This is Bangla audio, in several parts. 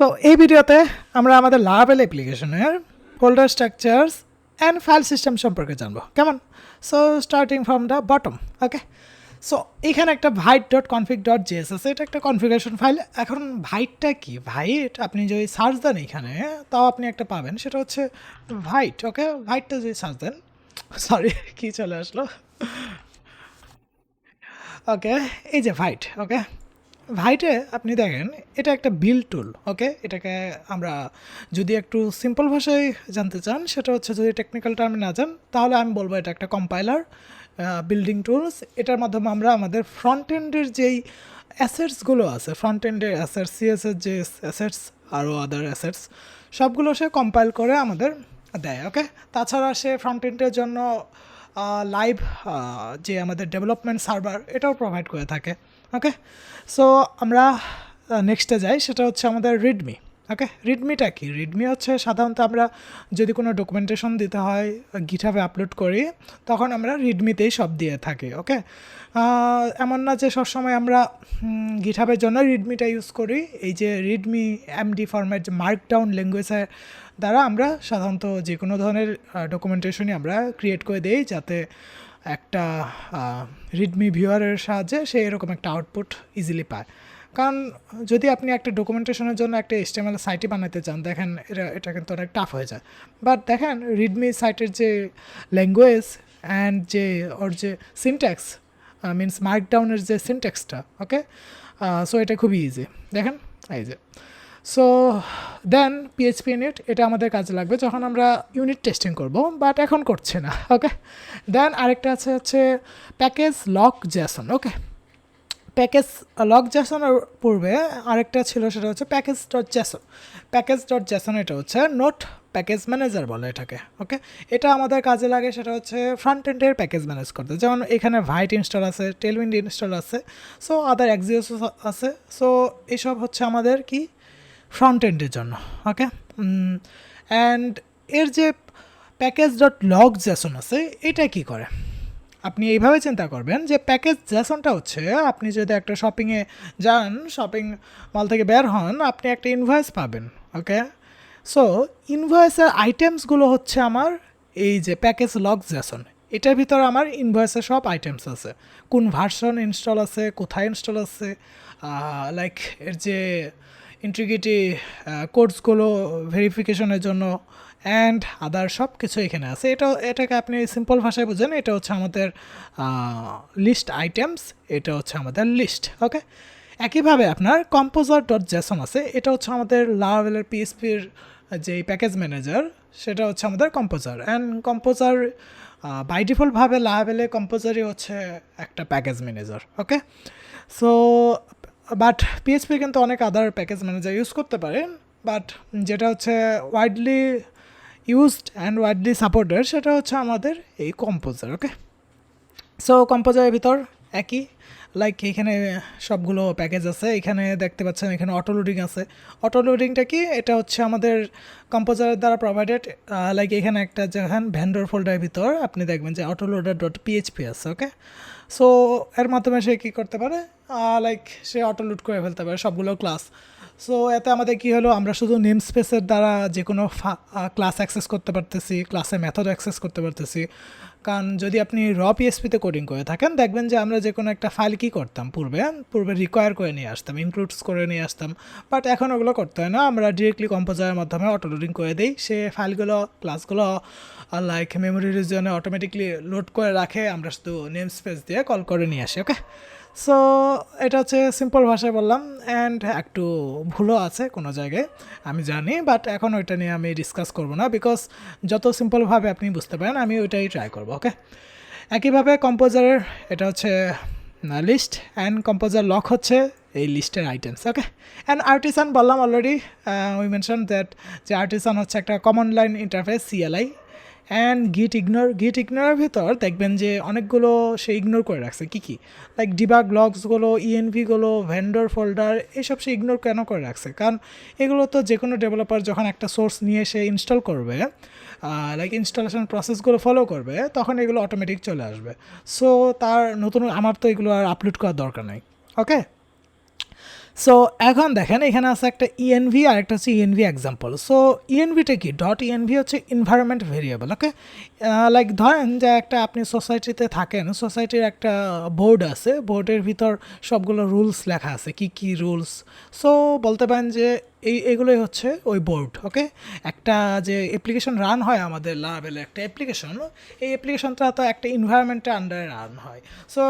তো এই ভিডিওতে আমরা আমাদের লারাভেল অ্যাপ্লিকেশনের folder structures and file system সম্পর্কে জানবো কেমন। So starting from the bottom. Okay, so এখানে একটা ভাইট.config.js আছে, এটা একটা কনফিগারেশন ফাইল। এখন ভাইটটা কি? ভাইট আপনি যদি সার্চ দেন এখানে তাও আপনি একটা পাবেন, সেটা হচ্ছে ভাইট। ওকে, ভাইটটা যদি সার্চ দেন, সরি কি চলে আসলো, ওকে এই যে ভাইট। ওকে, ভাইটে আপনি দেখেন এটা একটা বিল্ড টুল। ওকে, এটাকে আমরা যদি একটু সিম্পল ভাষায় জানতে চান, সেটা হচ্ছে যদি টেকনিক্যাল টার্মে না যান তাহলে আমি বলবো এটা একটা কম্পাইলার বিল্ডিং টুলস। এটার মাধ্যমে আমরা আমাদের ফ্রন্ট এন্ডের যেই অ্যাসেটসগুলো আছে, ফ্রন্ট এন্ডের অ্যাসেটস, সিএসএস যে অ্যাসেটস আরও আদার অ্যাসেটস, সবগুলো সে কম্পাইল করে আমাদের দেয়। ওকে, তাছাড়া সে ফ্রন্ট এন্ডের জন্য লাইভ যে আমাদের ডেভেলপমেন্ট সার্ভার এটাও প্রোভাইড করে থাকে। ওকে, সো আমরা নেক্সটে যাই, সেটা হচ্ছে আমাদের রিডমি। ওকে, রিডমিটা কি? রিডমি হচ্ছে সাধারণত আমরা যদি কোনো ডকুমেন্টেশন দিতে হয় গিটহাবে আপলোড করি, তখন আমরা রিডমিতেই সব দিয়ে থাকি। ওকে, এমন না যে সবসময় আমরা গিটহাবের জন্য রিডমিটা ইউজ করি। এই যে রিডমি এমডি ফরম্যাট, যে মার্কডাউন ল্যাঙ্গুয়েজের দ্বারা আমরা সাধারণত যে কোনো ধরনের ডকুমেন্টেশনই আমরা ক্রিয়েট করে দিই, যাতে একটা রিডমি ভিউয়ারের সাহায্যে সে এরকম একটা আউটপুট ইজিলি পায়। কারণ যদি আপনি একটা ডকুমেন্টেশনের জন্য একটা HTML সাইটই বানাতে চান, দেখেন এটা কিন্তু অনেক টাফ হয়ে যায়। বাট দেখেন রিডমি সাইটের যে ল্যাঙ্গুয়েজ অ্যান্ড যে ওর যে সিনট্যাক্স, মিনস মার্কডাউনের যে সিনট্যাক্সটা, ওকে, সো এটা খুবই ইজি। দেখেন এই যে, সো দেন পিএইচপি ইউনিট, এটা আমাদের কাজে লাগবে যখন আমরা ইউনিট টেস্টিং করব, বাট এখন করছে না। ওকে, দেন আরেকটা আছে হচ্ছে প্যাকেজ লক জ্যাসন। ওকে, প্যাকেজ লক জ্যাসনের পূর্বে আরেকটা ছিল, সেটা হচ্ছে প্যাকেজ.জ্যাসন। প্যাকেজ.জ্যাসন এটা হচ্ছে নোট প্যাকেজ ম্যানেজার বলে এটাকে। ওকে, এটা আমাদের কাজে লাগে, সেটা হচ্ছে ফ্রন্ট এন্ডের প্যাকেজ ম্যানেজ করতে। যেমন এখানে ভাইট ইনস্টল আছে, টেলউইন্ড ইনস্টল আছে, সো আদার এক্সিওস আছে। সো এসব হচ্ছে আমাদের কি ফ্রন্ট এন্ডের জন্য। ওকে, অ্যান্ড এর যে প্যাকেজ.লগ জ্যাসন আছে, এটা কি করে? আপনি এইভাবে চিন্তা করবেন যে প্যাকেজ জ্যাসনটা হচ্ছে, আপনি যদি একটা শপিংয়ে যান, শপিং মল থেকে বের হন, আপনি একটা ইনভয়েস পাবেন। ওকে, সো ইনভয়েসের আইটেমসগুলো হচ্ছে আমার এই যে প্যাকেজ লগ জ্যাসন। এটার ভিতরে আমার ইনভয়েসের সব আইটেমস আছে, কোন ভার্সন ইনস্টল আছে, কোথায় ইনস্টল আছে, লাইক এর যে ইন্টিগ্রিটি কোডসগুলো ভেরিফিকেশনের জন্য অ্যান্ড আদার সব কিছু এখানে আছে। এটাকে আপনি সিম্পল ভাষায় বুঝেন, এটা হচ্ছে আমাদের লিস্ট আইটেমস, এটা হচ্ছে আমাদের লিস্ট। ওকে, একইভাবে আপনার কম্পোজার.জ্যাসন আছে, এটা হচ্ছে আমাদের লারাভেলের পিএইচপির যে প্যাকেজ ম্যানেজার, সেটা হচ্ছে আমাদের কম্পোজার। অ্যান্ড কম্পোজার বাই ডিফল্টভাবে লারাভেলে কম্পোজারই হচ্ছে একটা package manager. Okay, so but PHP কিন্তু অনেক আদার প্যাকেজ ম্যানেজার ইউজ করতে পারেন, বাট যেটা হচ্ছে widely used and widely supported, সেটা হচ্ছে আমাদের এই কম্পোজার। ওকে, সো কম্পোজারের ভিতর একই, লাইক এখানে সবগুলো প্যাকেজ আছে। এখানে দেখতে পাচ্ছেন এখানে অটো লোডিং আছে। অটো লোডিংটা কি? এটা হচ্ছে আমাদের কম্পোজারের দ্বারা প্রোভাইডেড। লাইক এখানে একটা যখন ভেন্ডর ফোল্ডারের ভিতর আপনি দেখবেন যে অটোলোডার.পিএইচপি আছে। ওকে, সো এর মাধ্যমে সে কী করতে পারে, লাইক সে অটো লোড করে ফেলতে পারে সবগুলো ক্লাস। সো এতে আমাদের কী হলো, আমরা শুধু নেম স্পেসের দ্বারা যে কোনো ক্লাস অ্যাক্সেস করতে পারতেছি, ক্লাসের মেথড অ্যাক্সেস করতে পারতেছি। কারণ যদি আপনি পিএসপিতে কোডিং করে থাকেন, দেখবেন যে আমরা যে কোনো একটা ফাইল কী করতাম, পূর্বে রিকোয়ার করে নিয়ে আসতাম, ইনক্লুডস করে নিয়ে আসতাম, বাট এখন ওগুলো করতে হয় না। আমরা ডিরেক্টলি কম্পোজারের মাধ্যমে অটো লোডিং করে দিই, সে ফাইলগুলো ক্লাসগুলো লাইক মেমোরি রিজনে অটোমেটিকলি লোড করে রাখে, আমরা শুধু নেম স্পেস দিয়ে কল করে নিয়ে আসি। ওকে, সো এটা হচ্ছে সিম্পল ভাষায় বললাম, অ্যান্ড একটু ভুলও আছে কোনো জায়গায় আমি জানি, বাট এখন ওইটা নিয়ে আমি ডিসকাস করবো না, বিকজ যত সিম্পলভাবে আপনি বুঝতে পারেন আমি ওইটাই ট্রাই করবো। ওকে, একইভাবে কম্পোজারের এটা হচ্ছে লিস্ট, অ্যান্ড কম্পোজার লক হচ্ছে এই লিস্টের আইটেমস। ওকে, অ্যান্ড আর্টিসান বললাম অলরেডি, উই মেনশন দ্যাট যে আর্টিসান হচ্ছে একটা common line interface, CLI। And গিট ইগনোরের ভিতর দেখবেন যে অনেকগুলো সে ইগনোর করে রাখছে। কী লাইক ডিবাগ লগসগুলো, ENVগুলো, ভেন্ডর ফোল্ডার, এইসব সে ইগনোর কেন করে রাখছে? কারণ এগুলো তো যে কোনো ডেভেলপার যখন একটা সোর্স নিয়ে সে ইনস্টল করবে, লাইক ইনস্টলেশন প্রসেসগুলো ফলো করবে, তখন এগুলো অটোমেটিক চলে আসবে। সো তার আমার তো এগুলো আর আপলোড করার দরকার নেই। ওকে, সো এখন দেখেন এখানে আছে একটা ইএনভি আর একটা হচ্ছে ইএনভি এক্সাম্পল। সো ইএনভিটা কি, ডট ইএনভি হচ্ছে এনভায়রনমেন্ট ভেরিয়েবল। ওকে, লাইক ধরেন যে একটা আপনি সোসাইটিতে থাকেন, সোসাইটির একটা বোর্ড আছে, বোর্ডের ভিতর সবগুলো রুলস লেখা আছে, কি কি রুলস। সো বলতে পারেন যে এগুলোই হচ্ছে ওই বোর্ড। ওকে, একটা যে অ্যাপ্লিকেশন রান হয় আমাদের লারাভেলে, একটা অ্যাপ্লিকেশন, এই অ্যাপ্লিকেশনটা তো একটা এনভায়রনমেন্টের আন্ডারে রান হয়। সো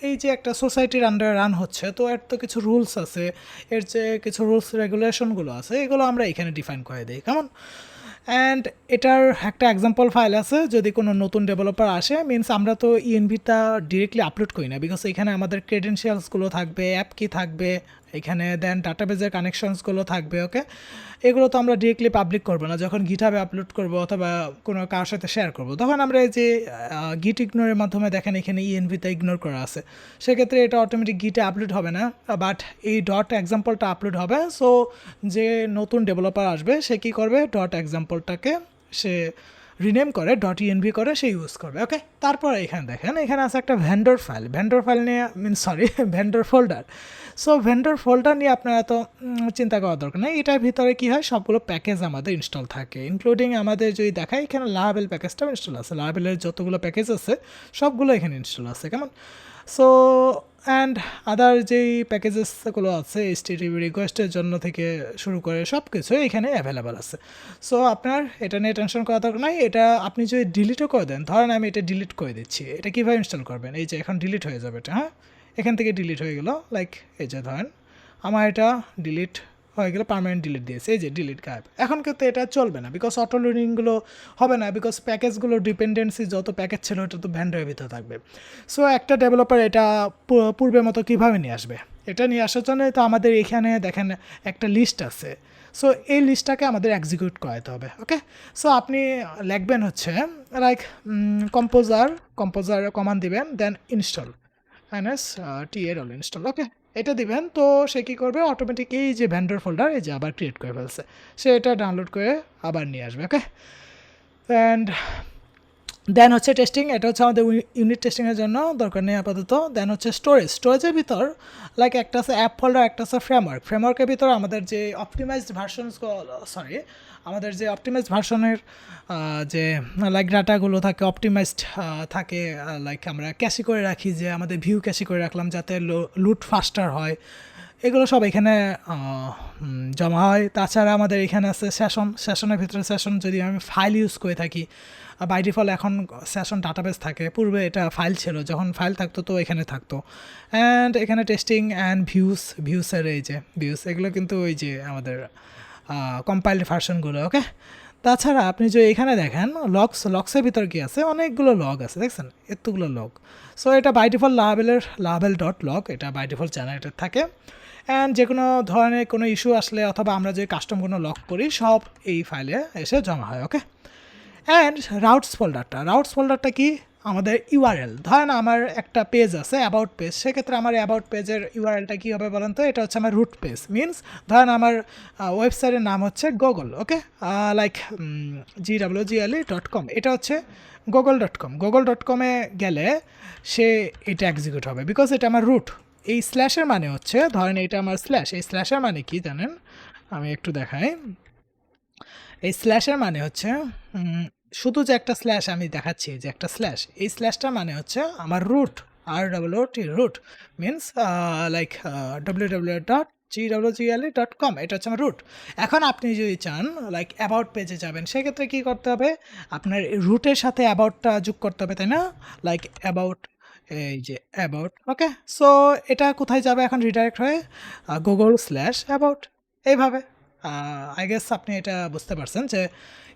এই যে একটা সোসাইটির আন্ডারে রান হচ্ছে, তো এর তো কিছু রুলস আছে, এর যে কিছু রুলস রেগুলেশনগুলো আছে, এগুলো আমরা এখানে ডিফাইন করে দিই কেমন। অ্যান্ড এটার একটা এক্সাম্পল ফাইল আছে, যদি কোনো নতুন ডেভেলপার আসে, মিনস আমরা তো ইএনভিটা ডিরেক্টলি আপলোড করি না, বিকজ এখানে আমাদের ক্রেডেনশিয়ালসগুলো থাকবে, অ্যাপ কি থাকবে এখানে, দেন ডাটাবেজের কানেকশনসগুলো থাকবে। ওকে, এগুলো তো আমরা ডিরেক্টলি পাবলিক করবো না, যখন গিটহাবে আপলোড করবো অথবা কোনো কার সাথে শেয়ার করবো, তখন আমরা এই যে গিট ইগনোরের মাধ্যমে দেখেন এখানে ইএনভিতে ইগনোর করা আছে, সেক্ষেত্রে এটা অটোমেটিক গিটে আপলোড হবে না, বাট এই ডট এক্সাম্পলটা আপলোড হবে। সো যে নতুন ডেভেলপার আসবে সে কী করবে, ডট এক্সাম্পলটাকে সে রিনেম করে, ডট ইএনভি করে সে ইউজ করবে। ওকে, তারপর এখানে দেখেন এখানে আছে একটা ভেন্ডর ফাইল, ভেন্ডর ফাইল নিয়ে vendor folder. So vendor folder নিয়ে আপনারা তো চিন্তা করার দরকার নেই, এটার ভিতরে কী হয়, সবগুলো প্যাকেজ আমাদের ইনস্টল থাকে, ইনক্লুডিং আমাদের যদি দেখায় এখানে লারাভেল প্যাকেজটাও ইনস্টল আছে, লারাভেলের যতগুলো প্যাকেজ আছে সবগুলো এখানে ইনস্টল আছে কেমন। সো অ্যান্ড আদার যেই প্যাকেজেসগুলো আছে HTTP রিকোয়েস্টের জন্য থেকে শুরু করে সব কিছু এখানে অ্যাভেলেবেল আছে। সো আপনার এটা নিয়ে টেনশন করা দরকার নাই। এটা আপনি যদি ডিলিটও করে দেন, ধরেন আমি এটা ডিলিট করে দিচ্ছি, এটা কীভাবে ইনস্টল করবেন, এই যে এখন ডিলিট হয়ে যাবে এটা, হ্যাঁ এখান থেকে ডিলিট হয়ে গেল, লাইক এই যে ধরেন আমার এটা ডিলিট হয়ে গেলে, পার্মানেন্ট ডিলিট দিয়েছে, এই যে ডিলিট গায়েব। এখন কিন্তু এটা চলবে না, বিকজ অটো লোডিংগুলো হবে না, বিকজ প্যাকেজগুলো ডিপেন্ডেন্সি যত প্যাকেজ ছিল ওটা তো ভ্যান্ডারের ভিতরে থাকবে। সো একটা ডেভেলপার এটা পূর্বের মতো কীভাবে নিয়ে আসবে, এটা নিয়ে আসার জন্য তো আমাদের এখানে দেখেন একটা লিস্ট আছে। সো এই লিস্টটাকে আমাদের এক্সিকিউট করাতে হবে। ওকে, সো আপনি লিখবেন হচ্ছে লাইক কম্পোজার কমান্ড দিবেন, দেন ইনস্টল -TAL ইনস্টল। ওকে, এটা দিবেন, তো সে কী করবে, অটোমেটিক এই যে ভেন্ডর ফোল্ডার এই যে আবার ক্রিয়েট করে ফেলছে, সে এটা ডাউনলোড করে আবার নিয়ে আসবে। ওকে, অ্যান্ড দেন হচ্ছে টেস্টিং, এটা হচ্ছে আমাদের ইউনিট টেস্টিংয়ের জন্য দরকার নেই আপাতত। দেন হচ্ছে স্টোরেজের ভিতর লাইক একটা আছে অ্যাপ ফোল্ডার, একটা আছে ফ্রেমওয়ার্কের ভিতর আমাদের যে অপটিমাইজড ভার্সনের যে লাইক ডাটাগুলো থাকে অপটিমাইজড থাকে, লাইক আমরা ক্যাশি করে রাখি, যে আমাদের ভিউ ক্যাশি করে রাখলাম যাতে লুট ফাস্টার হয়, এগুলো সব এখানে জমা হয়। তাছাড়া আমাদের এখানে আছে সেশনের ভিতরে সেশন, যদি আমি ফাইল ইউজ করে থাকি, বাই ডিফল্ট এখন সেশন ডাটাবেস থাকে, পূর্বে এটা ফাইল ছিল, যখন ফাইল থাকতো তো এখানে থাকতো। অ্যান্ড এখানে টেস্টিং অ্যান্ড ভিউসের এই যে ভিউস, এগুলো কিন্তু ওই যে আমাদের কম্পাইল্ড ভার্সনগুলো। ওকে, তাছাড়া আপনি যদি এখানে দেখেন লগসের ভিতর কি আছে, অনেকগুলো লগ আছে, দেখছেন এতগুলো লগ। সো এটা বাই ডিফল্ট লারাভেল.log, এটা বাই ডিফল্ট জেনারেটেড থাকে। অ্যান্ড যে কোনো ধরনের কোনো ইস্যু আসলে অথবা আমরা যে কাস্টম কোনো লগ করি সব এই ফাইলে এসে জমা হয়। ওকে, অ্যান্ড রাউটস ফোল্ডারটা কি, আমাদের ইউআরএল। ধরেন আমার একটা পেজ আছে অ্যাবাউট পেজ, সেক্ষেত্রে আমার অ্যাবাউট পেজের ইউআরএলটা কী হবে বলেন তো, এটা হচ্ছে আমার রুট পেজ। মিনস ধরেন আমার ওয়েবসাইটের নাম হচ্ছে গুগল। ওকে, লাইক GWGLE.com, এটা হচ্ছে গুগল.com গেলে সে এটা এক্সিকিউট হবে, বিকজ এটা আমার রুট। এই স্ল্যাশের মানে হচ্ছে, ধরেন এটা আমার স্ল্যাশ, এই স্ল্যাশের মানে কি জানেন, আমি একটু দেখাই। এই স্ল্যাশের মানে হচ্ছে শুধু যে একটা স্ল্যাশ আমি দেখাচ্ছি, যে একটা স্ল্যাশ, এই স্ল্যাশটার মানে হচ্ছে আমার root, ROOT, root means like www.gwgle.com, এটা হচ্ছে আমার রুট। এখন আপনি যদি চান লাইক অ্যাবাউট পেজে যাবেন, সেক্ষেত্রে কী করতে হবে, আপনার রুটের সাথে অ্যাবাউটটা যোগ করতে হবে, তাই না, লাইক অ্যাবাউট, এই যে অ্যাবাউট। ওকে, সো এটা কোথায় যাবে এখন, রিডাইরেক্ট হয়ে Google/about, এইভাবে। আই গেস আপনি এটা বুঝতে পারছেন যে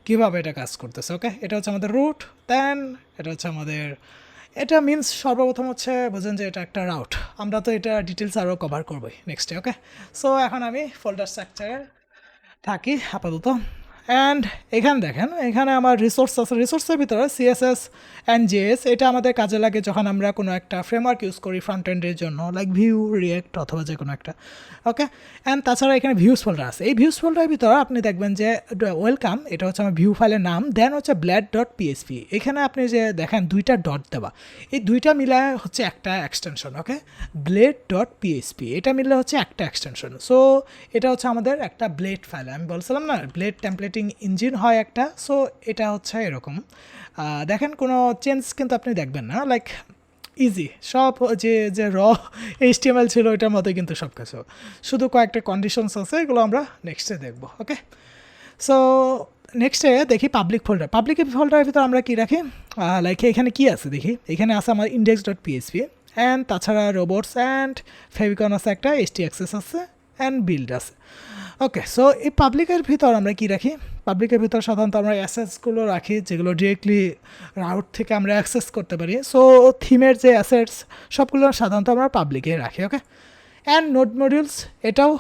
কীভাবে এটা কাজ করতেছে। ওকে, এটা হচ্ছে আমাদের রুট, দেন এটা হচ্ছে আমাদের, এটা মিনস সর্বপ্রথম হচ্ছে বোঝেন যে এটা একটা রাউট, আমরা তো এটা ডিটেলস আরও কভার করবোই নেক্সটে। ওকে, সো এখন আমি ফোল্ডার স্ট্রাকচারে থাকি আপাতত। অ্যান্ড এখানে দেখেন এখানে আমার রিসোর্স আছে, রিসোর্সের ভিতরে সিএসএস অ্যান্ড জেএস এটা আমাদের কাজে লাগে যখন আমরা কোনো একটা ফ্রেমওয়ার্ক ইউজ করি ফ্রন্ট এন্ডের জন্য, লাইক ভিউ, রিয়েক্ট অথবা যে কোনো একটা। ওকে, অ্যান্ড তাছাড়া এখানে ভিউজ ফোল্ডার আছে। এই ভিউজ ফোল্ডারের ভিতরে আপনি দেখবেন যে ওয়েলকাম, এটা হচ্ছে আমার ভিউ ফাইলের নাম, দেন হচ্ছে blade.php। এখানে আপনি যে দেখেন দুইটা ডট দেওয়া, এই দুইটা মিলায় হচ্ছে একটা এক্সটেনশন। ওকে, blade.php এটা মিললে হচ্ছে একটা এক্সটেনশন। সো এটা হচ্ছে আমাদের একটা ব্লেড ফাইল, আমি বলছিলাম না ব্লেড টেমপ্লেটিং ইঞ্জিন হয় একটা। সো এটা হচ্ছে এরকম, দেখেন কোনো চেঞ্জ কিন্তু আপনি দেখবেন না, লাইক ইজি সব, যে যে র HTML ছিল ওইটার মতোই কিন্তু সব কিছু, শুধু কয়েকটা কন্ডিশনস আছে, এগুলো আমরা নেক্সটে দেখবো। ওকে, সো নেক্সটে দেখি পাবলিক ফোল্ডার। পাবলিক ফোল্ডারের ভিতরে আমরা কী রাখি, লাইক এখানে কী আছে দেখি, এখানে আছে আমার index.php অ্যান্ড তাছাড়া রোবটস অ্যান্ড ফেভিকন আছে, একটা htaccess আছে অ্যান্ড বিল্ড আছে। ওকে, সো এই পাবলিকের ভিতর আমরা কী রাখি, পাবলিকের ভিতর সাধারণত আমরা অ্যাসেটসগুলো রাখি যেগুলো ডিরেক্টলি রাউট থেকে আমরা অ্যাক্সেস করতে পারি। সো থিমের যে অ্যাসেটস সবগুলো সাধারণত আমরা পাবলিকে রাখি। ওকে, অ্যান্ড নোড মডিউলস এটাও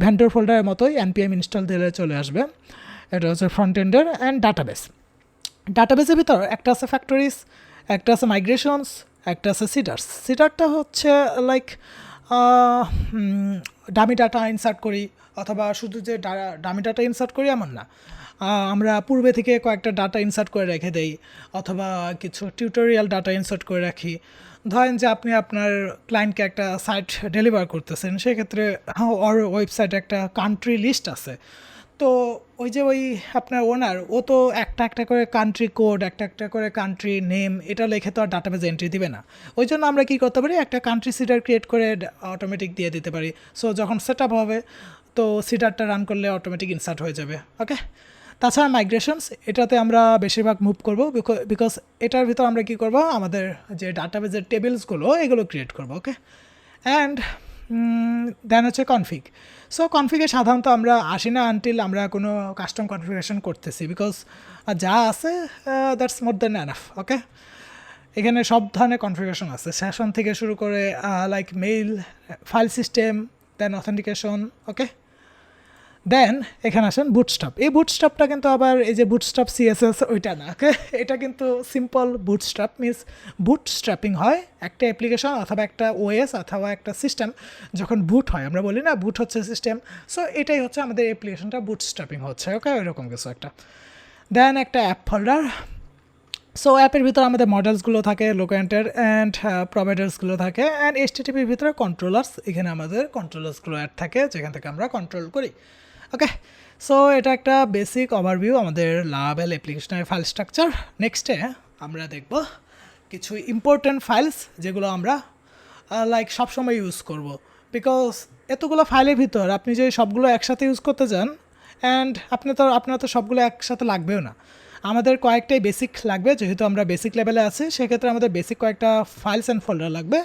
ভেন্ডর ফোল্ডারের মতোই npm ইনস্টল দিলে চলে আসবে। এটা হচ্ছে ফ্রন্ট এন্ডের। অ্যান্ড ডাটাবেস, ডাটাবেসের ভিতর একটা আছে ফ্যাক্টরিজ, একটা আছে মাইগ্রেশনস, একটা আছে সিডার্স। সিডারটা হচ্ছে লাইক ডামি ডাটা ইনসার্ট করি, অথবা শুধু যে ডামি ডাটা ইনসার্ট করি এমন না, আমরা পূর্বে থেকে কয়েকটা ডাটা ইনসার্ট করে রেখে দেই, অথবা কিছু টিউটোরিয়াল ডাটা ইনসার্ট করে রাখি। ধরেন যে আপনি আপনার ক্লায়েন্টকে একটা সাইট ডেলিভার করতেছেন, সেক্ষেত্রে ওর ওয়েবসাইটে একটা কান্ট্রি লিস্ট আছে, তো ওই যে ওই আপনার ওনার ও তো একটা একটা করে কান্ট্রি কোড, একটা একটা করে কান্ট্রি নেম এটা লিখে তো আর ডাটাবেজে এন্ট্রি দিবে না। ওই জন্য আমরা কী করতে পারি, একটা কান্ট্রি সিডার ক্রিয়েট করে অটোমেটিক দিয়ে দিতে পারি। সো যখন সেট আপ হবে তো সিডারটা রান করলে অটোমেটিক ইনসার্ট হয়ে যাবে। ওকে, তাছাড়া মাইগ্রেশনস এটাতে আমরা বেশিরভাগ মুভ করবো, বিকজ এটার ভিতর আমরা কী করবো, আমাদের যে ডাটাবেজের টেবিলসগুলো এগুলো ক্রিয়েট করবো। ওকে, অ্যান্ড দেন হচ্ছে কনফিগ। সো কনফিগে সাধারণত আমরা আসি না আনটিল আমরা কোনো কাস্টম কনফিগারেশন করতেছি, বিকজ যা আছে দ্যাটস মোর দেন এনাফ। ওকে, এখানে সব ধরনের কনফিগারেশন আছে, সেশন থেকে শুরু করে লাইক মেইল, ফাইল সিস্টেম, দেন অথেন্টিকেশন। ওকে, দেন এখানে আসেন বুটস্ট্র্যাপ। এই বুটস্ট্র্যাপটা কিন্তু আবার এই যে বুটস্ট্র্যাপ CSS ওইটা না। ওকে, এটা কিন্তু সিম্পল বুটস্ট্র্যাপ মিনস বুটস্ট্র্যাপিং হয় একটা অ্যাপ্লিকেশন অথবা একটা OS অথবা একটা সিস্টেম যখন বুট হয়, আমরা বলি না বুট হচ্ছে সিস্টেম। সো এটাই হচ্ছে আমাদের অ্যাপ্লিকেশনটা বুটস্ট্র্যাপিং হচ্ছে। ওকে, এরকম কিছু একটা। দেন একটা অ্যাপ ফোল্ডার। সো অ্যাপের ভিতরে আমাদের মডেলসগুলো থাকে, লোকেন্টের অ্যান্ড প্রোভাইডার্সগুলো থাকে, অ্যান্ড HTTPর ভিতরে কন্ট্রোলার্স, এখানে আমাদের কন্ট্রোলার্সগুলো অ্যাড থাকে যেখান থেকে আমরা কন্ট্রোল করি। ওকে, সো এটা একটা বেসিক ওভারভিউ আমাদের লাভেল অ্যাপ্লিকেশনের ফাইল স্ট্রাকচার। নেক্সটে আমরা দেখব কিছু ইম্পর্ট্যান্ট ফাইলস যেগুলো আমরা লাইক সবসময় ইউজ করব, বিকজ এতগুলো ফাইলের ভিতর আপনি যে সবগুলো একসাথে ইউজ করতে চান অ্যান্ড আপনার তো সবগুলো একসাথে লাগবেও না, আমাদের কয়েকটাই বেসিক লাগবে, যেহেতু আমরা বেসিক লেভেলে আছি সেক্ষেত্রে আমাদের বেসিক কয়েকটা ফাইলস অ্যান্ড ফোল্ডার লাগবে,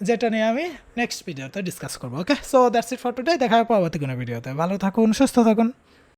যেটা নিয়ে আমি নেক্সট ভিডিওতে ডিসকাস করবো। Okay, so that's it for today, দেখা হবে পরবর্তী কোনো ভিডিওতে। ভালো থাকুন, সুস্থ থাকুন।